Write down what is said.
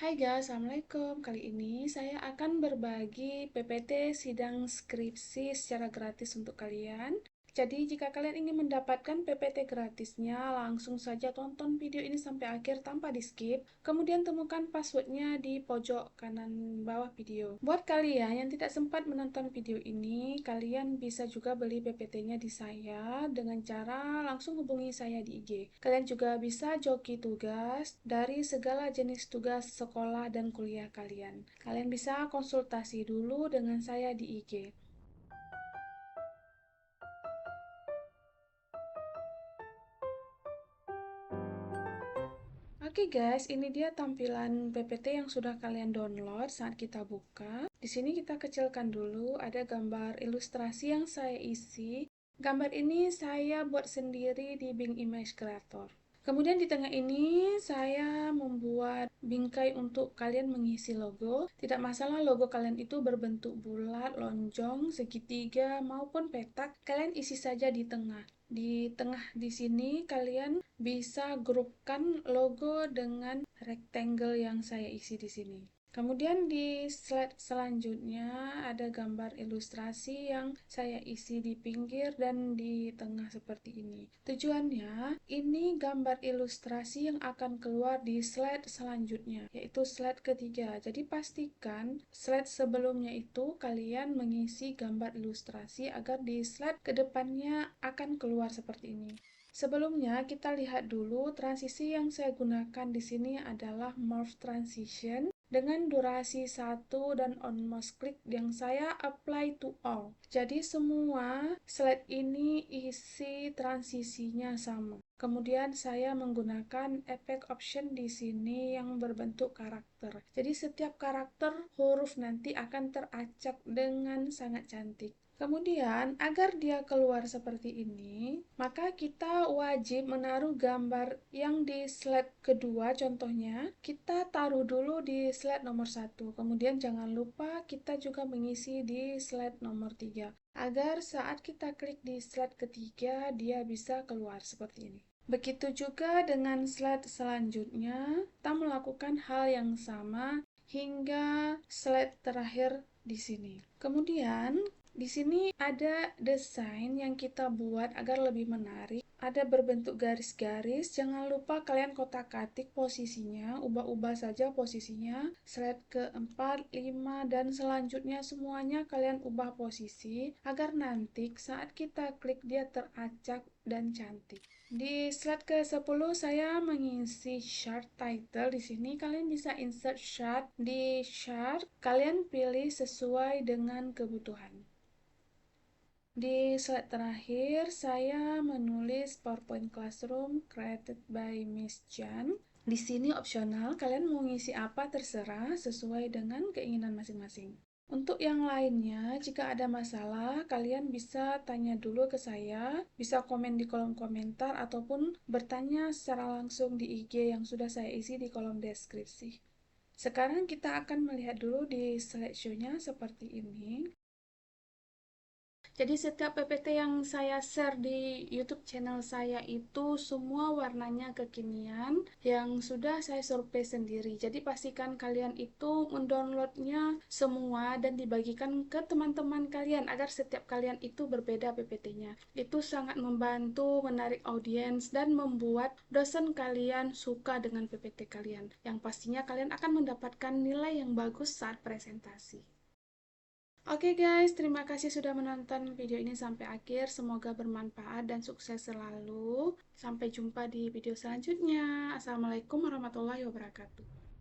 Hai guys, Assalamualaikum. Kali ini saya akan berbagi PPT sidang skripsi secara gratis untuk kalian. Jadi, jika kalian ingin mendapatkan PPT gratisnya, langsung saja tonton video ini sampai akhir tanpa di-skip. Kemudian temukan passwordnya di pojok kanan bawah video. Buat kalian yang tidak sempat menonton video ini, kalian bisa juga beli PPT-nya di saya dengan cara langsung hubungi saya di IG. Kalian juga bisa joki tugas dari segala jenis tugas sekolah dan kuliah kalian. Kalian bisa konsultasi dulu dengan saya di IG. Oke guys, ini dia tampilan PPT yang sudah kalian download saat kita buka. Di sini kita kecilkan dulu, ada gambar ilustrasi yang saya isi. Gambar ini saya buat sendiri di Bing Image Creator. Kemudian di tengah ini saya membuat bingkai untuk kalian mengisi logo. Tidak masalah logo kalian itu berbentuk bulat, lonjong, segitiga maupun petak, kalian isi saja di tengah. Di tengah di sini kalian bisa grupkan logo dengan rectangle yang saya isi di sini. Kemudian di slide selanjutnya ada gambar ilustrasi yang saya isi di pinggir dan di tengah seperti ini. Tujuannya, ini gambar ilustrasi yang akan keluar di slide selanjutnya, yaitu slide ketiga. Jadi pastikan slide sebelumnya itu kalian mengisi gambar ilustrasi agar di slide kedepannya akan keluar seperti ini. Sebelumnya kita lihat dulu transisi yang saya gunakan di sini adalah morph transition dengan durasi 1 dan on mouse click yang saya apply to all. Jadi semua slide ini isi transisinya sama. Kemudian saya menggunakan efek option di sini yang berbentuk karakter. Jadi setiap karakter huruf nanti akan teracak dengan sangat cantik. Kemudian, agar dia keluar seperti ini, maka kita wajib menaruh gambar yang di slide kedua, contohnya, kita taruh dulu di slide nomor 1. Kemudian jangan lupa kita juga mengisi di slide nomor 3, agar saat kita klik di slide ketiga, dia bisa keluar seperti ini. Begitu juga dengan slide selanjutnya, kita melakukan hal yang sama hingga slide terakhir di sini. Kemudian, di sini ada desain yang kita buat agar lebih menarik. Ada berbentuk garis-garis. Jangan lupa kalian kotak-katik posisinya, ubah-ubah saja posisinya. Slide keempat, 5, dan selanjutnya semuanya kalian ubah posisi agar nanti saat kita klik dia teracak dan cantik. Di slide ke-10 saya mengisi chart title. Di sini kalian bisa insert chart. Di chart kalian pilih sesuai dengan kebutuhan. Di slide terakhir saya menulis PowerPoint Classroom created by Miss Jan. Di sini opsional, kalian mau ngisi apa terserah sesuai dengan keinginan masing-masing. Untuk yang lainnya, jika ada masalah, kalian bisa tanya dulu ke saya, bisa komen di kolom komentar, ataupun bertanya secara langsung di IG yang sudah saya isi di kolom deskripsi. Sekarang kita akan melihat dulu di slideshow-nya seperti ini. Jadi setiap PPT yang saya share di YouTube channel saya itu semua warnanya kekinian yang sudah saya survei sendiri. Jadi pastikan kalian itu mendownloadnya semua dan dibagikan ke teman-teman kalian agar setiap kalian itu berbeda PPT-nya. Itu sangat membantu menarik audiens dan membuat dosen kalian suka dengan PPT kalian. Yang pastinya kalian akan mendapatkan nilai yang bagus saat presentasi. Oke guys, terima kasih sudah menonton video ini sampai akhir. Semoga bermanfaat dan sukses selalu. Sampai jumpa di video selanjutnya. Assalamualaikum warahmatullahi wabarakatuh.